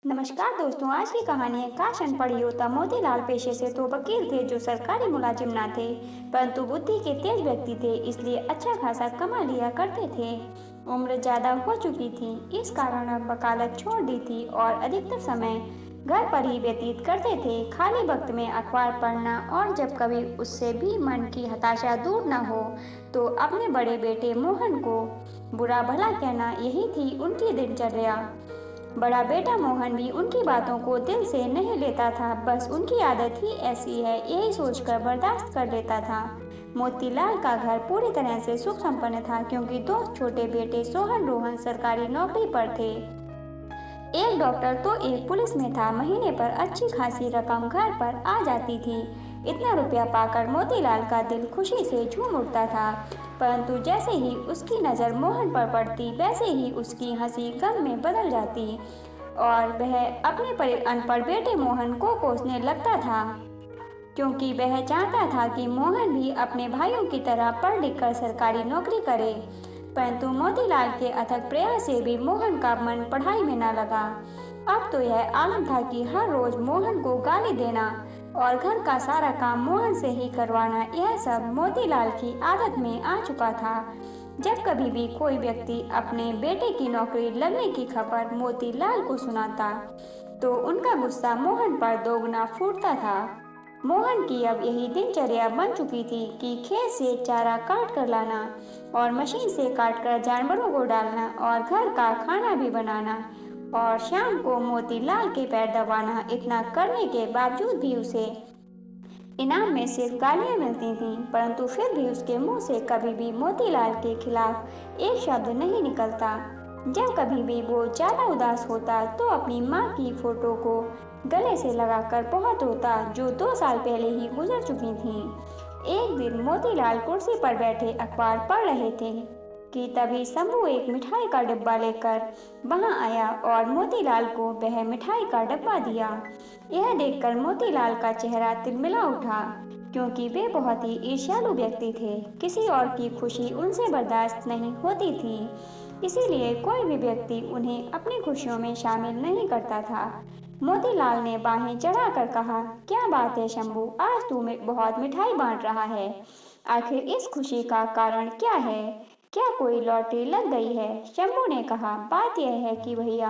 नमस्कार दोस्तों, आज की कहानी है काश अनपढ़ योद्धा। मोतीलाल पेशे से तो वकील थे जो सरकारी मुलाजिम ना थे, परंतु बुद्धि के तेज व्यक्ति थे, इसलिए अच्छा खासा कमा लिया करते थे। उम्र ज्यादा हो चुकी थी, इस कारण अब वकालत छोड़ दी थी और अधिकतर समय घर पर ही व्यतीत करते थे। खाली वक्त में अखबार पढ़ना और जब कभी उससे भी मन की हताशा दूर न हो तो अपने बड़े बेटे मोहन को बुरा भला कहना, यही थी उनकी दिनचर्या। बड़ा बेटा मोहन भी उनकी बातों को दिल से नहीं लेता था, बस उनकी आदत ही ऐसी है, यही सोचकर बर्दाश्त कर लेता था। मोतीलाल का घर पूरी तरह से सुख संपन्न था, क्योंकि दो छोटे बेटे सोहन रोहन सरकारी नौकरी पर थे। एक डॉक्टर तो एक पुलिस में था। महीने पर अच्छी खासी रकम घर पर आ जाती थी। इतना रुपया पाकर मोतीलाल का दिल खुशी से झूम उठता था, परंतु जैसे ही उसकी नज़र मोहन पर पड़ती, वैसे ही उसकी हंसी गम में बदल जाती और वह अपने अनपढ़ बेटे मोहन को कोसने लगता था, क्योंकि वह चाहता था कि मोहन भी अपने भाइयों की तरह पढ़ लिख कर सरकारी नौकरी करे। परंतु मोतीलाल के अथक प्रयास से भी मोहन का मन पढ़ाई में न लगा। अब तो यह आलम था कि हर रोज मोहन को गाली देना और घर का सारा काम मोहन से ही करवाना, यह सब मोतीलाल की आदत में आ चुका था। जब कभी भी कोई व्यक्ति अपने बेटे की नौकरी लगने की खबर मोतीलाल को सुनाता, तो उनका गुस्सा मोहन पर दोगुना फूटता था। मोहन की अब यही दिनचर्या बन चुकी थी कि खेत से चारा काट कर लाना और मशीन से काट कर जानवरों को डालना और घर का खाना भी बनाना और शाम को मोतीलाल के पैर दबाना। इतना करने के बावजूद भी उसे इनाम में सिर्फ गालियां मिलती थीं, परंतु फिर भी उसके मुंह से कभी भी मोतीलाल के खिलाफ एक शब्द नहीं निकलता। जब कभी भी वो ज्यादा उदास होता तो अपनी माँ की फोटो को गले से लगाकर बहुत रोता, जो 2 साल पहले ही गुजर चुकी थीं। एक दिन मोतीलाल कुर्सी पर बैठे अखबार पढ़ रहे थे कि तभी शंभू एक मिठाई का डिब्बा लेकर वहां आया और मोतीलाल को वह मिठाई का डब्बा दिया। यह देखकर मोतीलाल का चेहरा तिलमिला उठा, क्योंकि वे बहुत ही ईर्ष्यालु व्यक्ति थे। किसी और की खुशी उनसे बर्दाश्त नहीं होती थी, इसीलिए कोई भी व्यक्ति उन्हें अपनी खुशियों में शामिल नहीं करता था। मोतीलाल ने बाहें चढ़ाकर कहा, क्या बात है शंभू, आज तू बहुत मिठाई बांट रहा है। आखिर इस खुशी का कारण क्या है? क्या कोई लॉटरी लग गई है? शंभू ने कहा, बात यह है कि भैया,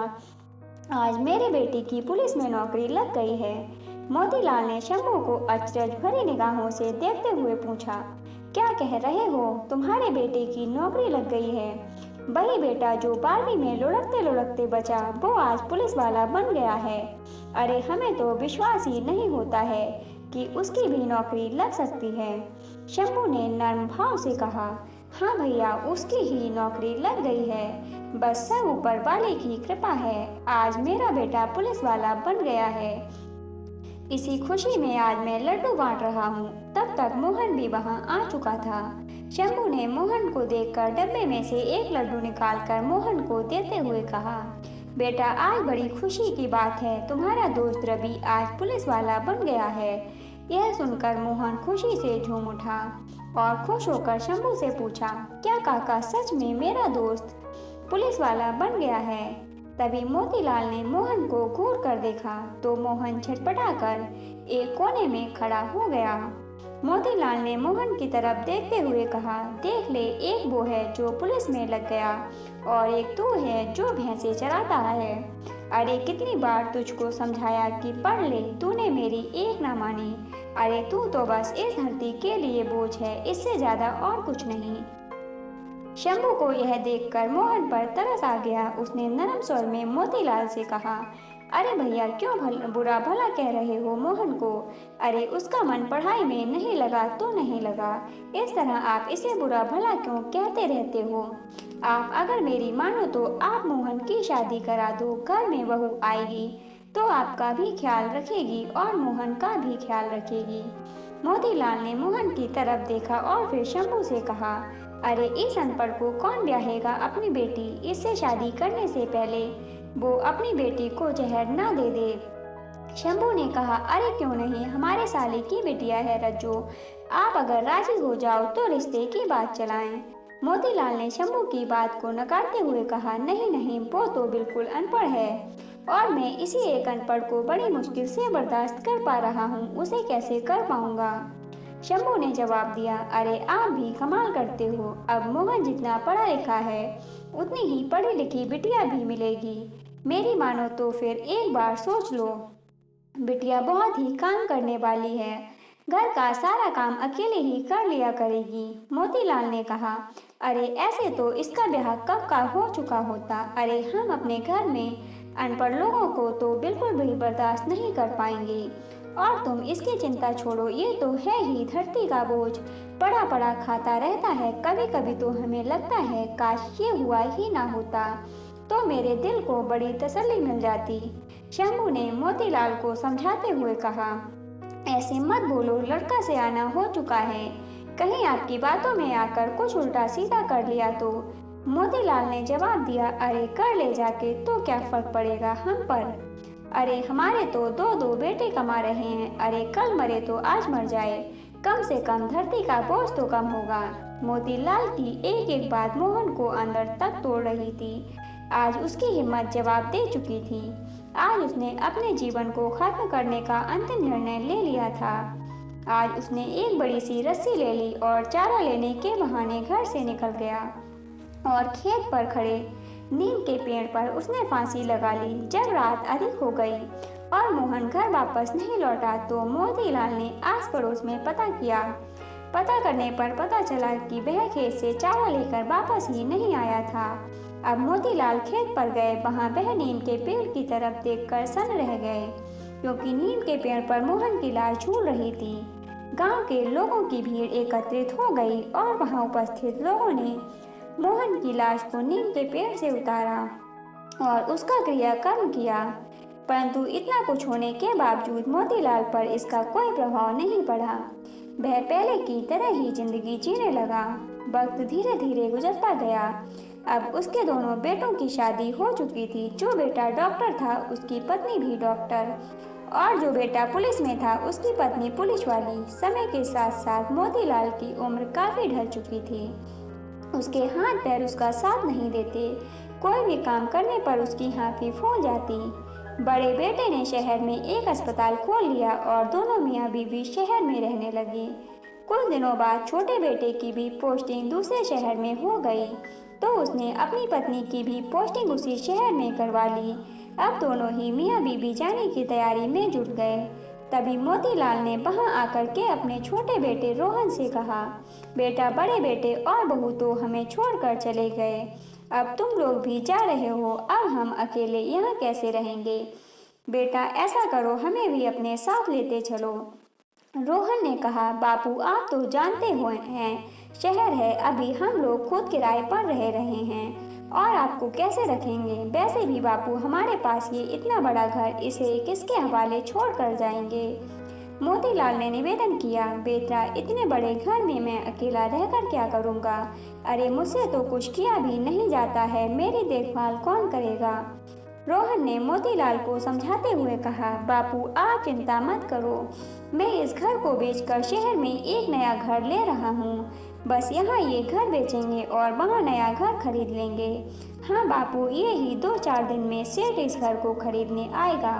आज मेरे बेटे की पुलिस में नौकरी लग गई है। मोतीलाल ने शंभू को अचरज भरी निगाहों से देखते हुए पूछा, क्या कह रहे हो? तुम्हारे बेटे की नौकरी लग गई है? वही बेटा जो 12वीं में लुढ़कते लुढ़कते बचा, वो आज पुलिस वाला बन गया है। अरे हमें तो विश्वास ही नहीं होता है कि उसकी भी नौकरी लग सकती है। शंभू ने नर्म भाव से कहा, हाँ भैया, उसकी ही नौकरी लग गई है, बस सब ऊपर वाले की कृपा है। आज मेरा बेटा पुलिस वाला बन गया है। इसी खुशी में आज मैं लड्डू बांट रहा हूँ। तब तक मोहन भी वहाँ आ चुका था। शंभू ने मोहन को देखकर डब्बे में से एक लड्डू निकालकर मोहन को देते हुए कहा, बेटा, आज बड़ी खुशी की बात है, तुम्हारा दोस्त रवि आज पुलिस वाला बन गया है। यह सुनकर मोहन खुशी से झूम उठा और खुश होकर शंभू से पूछा, क्या काका सच में मेरा दोस्त पुलिस वाला बन गया है? तभी मोतीलाल ने मोहन को घूर कर देखा तो मोहन छटपटाकर एक कोने में खड़ा हो गया। मोतीलाल ने मोहन की तरफ देखते हुए कहा, देख ले, एक वो है जो पुलिस में लग गया और एक तू है जो भैंसे चराता है। अरे कितनी बार तुझको समझाया कि पढ़ ले, तूने मेरी एक ना मानी। अरे तू तो बस इस धरती के लिए बोझ है, इससे ज्यादा और कुछ नहीं। शंभू को यह देखकर मोहन पर तरस आ गया। उसने नरम स्वर में मोतीलाल से कहा, अरे भैया, क्यों बुरा भला कह रहे हो मोहन को? अरे उसका मन पढ़ाई में नहीं लगा तो नहीं लगा, इस तरह आप इसे बुरा भला क्यों कहते रहते हो? आप अगर मेरी मानो तो आप मोहन की शादी करा दो। घर में बहू आएगी तो आपका भी ख्याल रखेगी और मोहन का भी ख्याल रखेगी। मोतीलाल ने मोहन की तरफ देखा और फिर शंभू से कहा, अरे इस अनपढ़ को कौन ब्याहेगा अपनी बेटी? इससे शादी करने से पहले वो अपनी बेटी को जहर ना दे दे। शंभू ने कहा, अरे क्यों नहीं, हमारे साले की बिटिया है रज्जो, आप अगर राजी हो जाओ तो रिश्ते की बात चलाएं। मोतीलाल ने शंभू की बात को नकारते हुए कहा, नहीं नहीं, वो तो बिल्कुल अनपढ़ है, और मैं इसी एक अनपढ़ को बड़ी मुश्किल से बर्दाश्त कर पा रहा हूँ, उसे कैसे कर पाऊंगा। शंभू ने जवाब दिया, अरे आप भी कमाल करते हो। अब मोहन जितना पढ़ा लिखा है उतनी ही पढ़ी लिखी बिटिया भी मिलेगी। मेरी मानो तो फिर एक बार सोच लो, बिटिया बहुत ही काम करने वाली है, घर का सारा काम अकेले ही कर लिया करेगी। मोतीलाल ने कहा, अरे ऐसे तो इसका ब्याह कब का हो चुका होता। अरे हम अपने घर में अनपढ़ लोगों को तो बिल्कुल भी बर्दाश्त नहीं कर पाएंगे। और तुम इसकी चिंता छोड़ो, ये तो है ही धरती का बोझ, पड़ा पड़ा खाता रहता है। कभी कभी तो हमें लगता है काश ये हुआ ही ना होता, तो मेरे दिल को बड़ी तसल्ली मिल जाती। शंभू ने मोतीलाल को समझाते हुए कहा, ऐसे मत बोलो, लड़का से आना हो चुका है, कहीं आपकी बातों में आकर कुछ उल्टा सीधा कर लिया तो। मोतीलाल ने जवाब दिया, अरे कर ले जाके तो क्या फर्क पड़ेगा हम पर। अरे हमारे तो दो दो बेटे कमा रहे हैं, अरे कल मरे तो आज मर जाए, कम से कम धरती का बोझ तो कम होगा। मोतीलाल की एक एक बात मोहन को अंदर तक तोड़ रही थी। आज उसकी हिम्मत जवाब दे चुकी थी। आज उसने अपने जीवन को खत्म करने का अंतिम निर्णय ले लिया था। आज उसने एक बड़ी सी रस्सी ले ली और चारा लेने के बहाने घर से निकल गया और खेत पर खड़े नीम के पेड़ पर उसने फांसी लगा ली। जब रात अधिक हो गई और मोहन घर वापस नहीं लौटा तो मोतीलाल ने आस पड़ोस में पता किया। पता करने पर पता चला कि वह खेत से चारा लेकर वापस ही नहीं आया था। अब मोतीलाल खेत पर गए, वहां वह नीम के पेड़ की तरफ देखकर सन रह गए, क्योंकि नीम के पेड़ पर मोहन की लाश झूल रही थी। गांव के लोगों की भीड़ एकत्रित हो गई और वहां उपस्थित लोगों ने मोहन की लाश को नीम के पेड़ से उतारा और उसका क्रियाकर्म किया। परंतु इतना कुछ होने के बावजूद मोतीलाल पर इसका कोई प्रभाव नहीं पड़ा। वह पहले की तरह ही जिंदगी जीने लगा। वक्त धीरे धीरे गुजरता गया। अब उसके दोनों बेटों की शादी हो चुकी थी। जो बेटा डॉक्टर था उसकी पत्नी भी डॉक्टर, और जो बेटा पुलिस में था उसकी पत्नी पुलिस वाली। समय के साथ साथ मोतीलाल की उम्र काफी ढल चुकी थी। उसके हाथ पैर उसका साथ नहीं देते। कोई भी काम करने पर उसकी हाँफी फूल जाती। बड़े बेटे ने शहर में एक अस्पताल खोल लिया और दोनों मियाँ बीवी शहर में रहने लगे। कुछ दिनों बाद छोटे बेटे की भी पोस्टिंग दूसरे शहर में हो गई, तो उसने अपनी पत्नी की भी पोस्टिंग उसी शहर में करवा ली। अब दोनों ही मियाँ बीवी जाने की तैयारी में जुट गए। तभी मोतीलाल ने वहां आकर के अपने छोटे बेटे रोहन से कहा, बेटा, बड़े बेटे और बहू तो हमें छोड़कर चले गए, अब तुम लोग भी जा रहे हो, अब हम अकेले यहाँ कैसे रहेंगे। बेटा ऐसा करो, हमें भी अपने साथ लेते चलो। रोहन ने कहा, बापू आप तो जानते हुए हैं शहर है, अभी हम लोग खुद किराए पर रह रहे हैं और आपको कैसे रखेंगे। वैसे भी बापू हमारे पास ये इतना बड़ा घर, इसे किसके हवाले छोड़ कर जाएंगे। मोतीलाल ने निवेदन किया, बेटा इतने बड़े घर में मैं अकेला रहकर क्या करूँगा। अरे मुझसे तो कुछ किया भी नहीं जाता है, मेरी देखभाल कौन करेगा। रोहन ने मोतीलाल को समझाते हुए कहा, बापू आप चिंता मत करो, मैं इस घर को बेचकर शहर में एक नया घर ले रहा हूँ। बस यहाँ ये घर बेचेंगे और वहाँ नया घर खरीद लेंगे। हाँ बापू, ये ही 2-4 दिन में सेठ इस घर को खरीदने आएगा।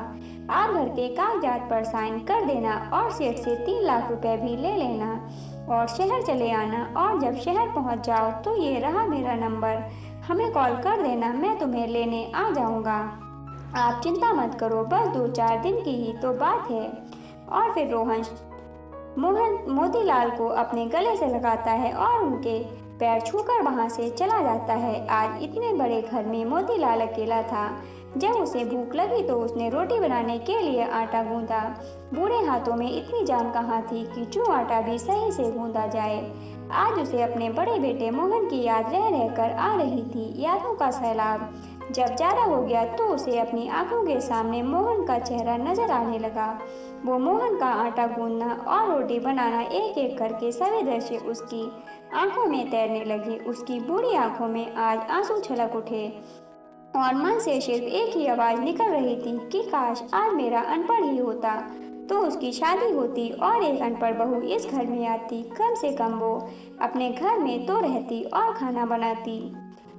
आप घर के कागजात पर साइन कर देना और सेठ से 3 लाख रुपए भी ले लेना और शहर चले आना। और जब शहर पहुँच जाओ तो ये रहा मेरा नंबर, हमें कॉल कर देना, मैं तुम्हें लेने आ जाऊँगा। आप चिंता मत करो, बस 2-4 दिन की ही तो बात है। और फिर रोहन मोतीलाल को अपने गले से लगाता है और उनके पैर छूकर वहां से चला जाता है। आज इतने बड़े घर में मोतीलाल अकेला था। जब उसे भूख लगी तो उसने रोटी बनाने के लिए आटा गूंदा। बूढ़े हाथों में इतनी जान कहाँ थी कि जो आटा भी सही से गूंदा जाए। आज उसे अपने बड़े बेटे मोहन की याद रह रहकर आ रही थी, यादों का सैलाब। जब ज्यादा हो गया तो उसे अपनी आंखों के सामने मोहन का चेहरा नजर आने लगा। वो मोहन का आटा गूंदना और रोटी बनाना एक एक करके सभी दृश्य उसकी आंखों में तैरने लगे। उसकी बूढ़ी आंखों में आज आंसू छलक उठे और मन से सिर्फ एक ही आवाज निकल रही थी कि काश आज मेरा अनपढ़ ही होता तो उसकी शादी होती और एक अनपढ़ बहू इस घर में आती। कम से कम वो अपने घर में तो रहती और खाना बनाती।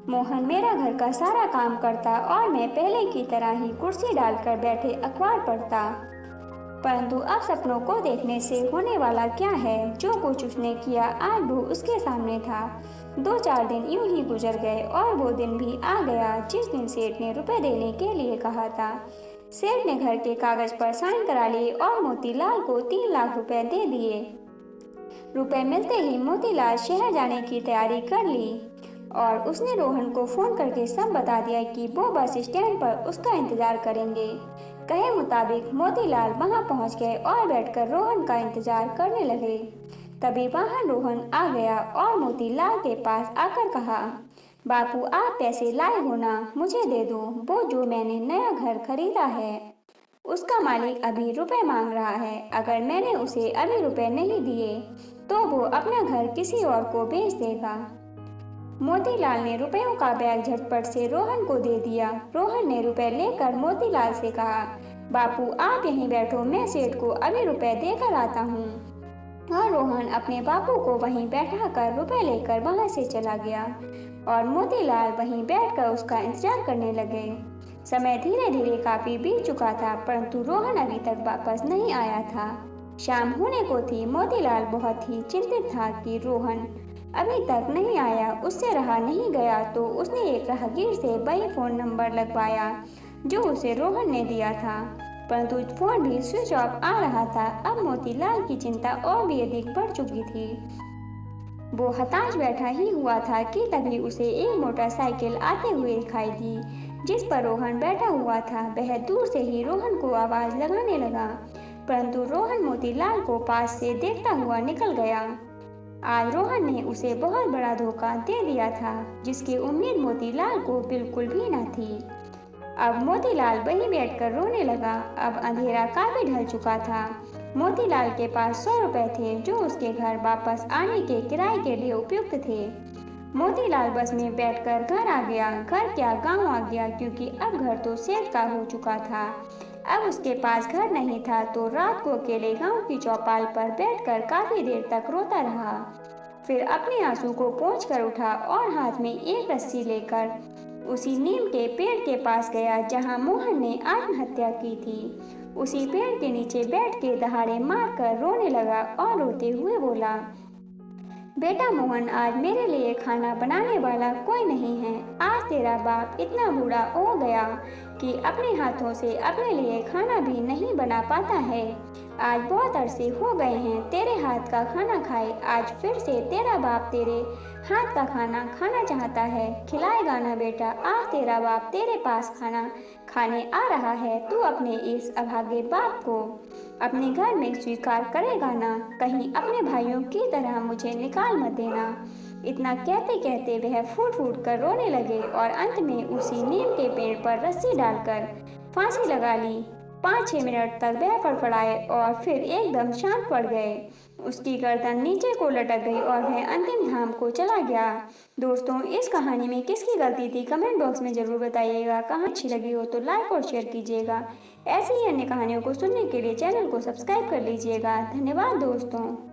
मोहन मेरा घर का सारा काम करता और मैं पहले की तरह ही कुर्सी डालकर बैठे अखबार पढ़ता। परंतु अब सपनों को देखने से होने वाला क्या है? जो कुछ उसने किया आज वो उसके सामने था। 2-4 दिन यूं ही गुजर गए और वो दिन भी आ गया जिस दिन सेठ ने रुपए देने के लिए कहा था। सेठ ने घर के कागज पर साइन करा लिए और मोतीलाल को 3 लाख रुपए दे दिए। रुपए मिलते ही मोतीलाल शहर जाने की तैयारी कर ली और उसने रोहन को फोन करके सब बता दिया कि वो बस स्टैंड पर उसका इंतजार करेंगे। कहे मुताबिक मोतीलाल वहां पहुंच गए और बैठकर रोहन का इंतजार करने लगे। तभी वहां रोहन आ गया और मोतीलाल के पास आकर कहा, बापू आप पैसे लाए हो ना, मुझे दे दो। वो जो मैंने नया घर खरीदा है उसका मालिक अभी रुपए मांग रहा है। अगर मैंने उसे अभी रुपए नहीं दिए तो वो अपना घर किसी और को बेच देगा। मोतीलाल ने रुपयों का बैग झटपट से रोहन को दे दिया। रोहन ने रुपए लेकर मोतीलाल से कहा, बापू आप यहीं बैठो, मैं सेठ को अभी रुपए देकर आता हूँ। और रोहन अपने बापू को वहीं बैठाकर रुपए लेकर वहां से चला गया और मोतीलाल वहीं बैठकर उसका इंतजार करने लगे। समय धीरे धीरे काफी बीत चुका था परंतु रोहन अभी तक वापस नहीं आया था। शाम होने को थी। मोतीलाल बहुत ही चिंतित था कि रोहन अभी तक नहीं आया। उससे रहा नहीं गया तो उसने एक राहगीर से वही फोन नंबर लगवाया जो उसे रोहन ने दिया था, परंतु फोन भी स्विच ऑफ आ रहा था। अब मोतीलाल की चिंता और भी अधिक बढ़ चुकी थी। वो हताश बैठा ही हुआ था कि तभी उसे एक मोटरसाइकिल आते हुए दिखाई दी जिस पर रोहन बैठा हुआ था। वह दूर से ही रोहन को आवाज लगाने लगा परंतु रोहन मोतीलाल को पास से देखता हुआ निकल गया। आज रोहन ने उसे बहुत बड़ा धोखा दे दिया था जिसकी उम्मीद मोतीलाल को बिल्कुल भी न थी। अब मोतीलाल वहीं बैठकर रोने लगा। अब अंधेरा काफी ढल चुका था। मोतीलाल के पास 100 रुपए थे जो उसके घर वापस आने के किराए के लिए उपयुक्त थे। मोतीलाल बस में बैठकर घर आ गया। घर क्या गांव आ गया क्योंकि अब घर तो सेठ का हो चुका था। अब उसके पास घर नहीं था तो रात को अकेले गांव की चौपाल पर बैठकर काफी देर तक रोता रहा। फिर अपने आंसू को पोंछ कर उठा और हाथ में एक रस्सी लेकर उसी नीम के पेड़ के पास गया जहां मोहन ने आत्महत्या की थी। उसी पेड़ के नीचे बैठ के दहाड़े मारकर रोने लगा और रोते हुए बोला, बेटा मोहन आज मेरे लिए खाना बनाने वाला कोई नहीं है। आज तेरा बाप इतना बूढ़ा हो गया कि अपने हाथों से अपने लिए खाना भी नहीं बना पाता है। आज बहुत अरसे हो गए हैं तेरे हाथ का खाना खाए। आज फिर से तेरा बाप तेरे हाथ का खाना खाना चाहता है। खिलाएगा ना बेटा? आज तेरा बाप तेरे पास खाना खाने आ रहा है। तू अपने इस अभागे बाप को अपने घर में स्वीकार करेगा ना? कहीं अपने भाइयों की तरह मुझे निकाल मत देना। इतना कहते कहते वह फूट फूट कर रोने लगे और अंत में उसी नीम के पेड़ पर रस्सी डालकर फांसी लगा ली। 5-6 मिनट तक वह फड़फड़ाए और फिर एकदम शांत पड़ गए। उसकी गर्दन नीचे को लटक गई और वह अंतिम धाम को चला गया। दोस्तों, इस कहानी में किसकी गलती थी कमेंट बॉक्स में जरूर बताइएगा। कहानी अच्छी लगी हो तो लाइक और शेयर कीजिएगा। ऐसी ही अन्य कहानियों को सुनने के लिए चैनल को सब्सक्राइब कर लीजिएगा। धन्यवाद दोस्तों।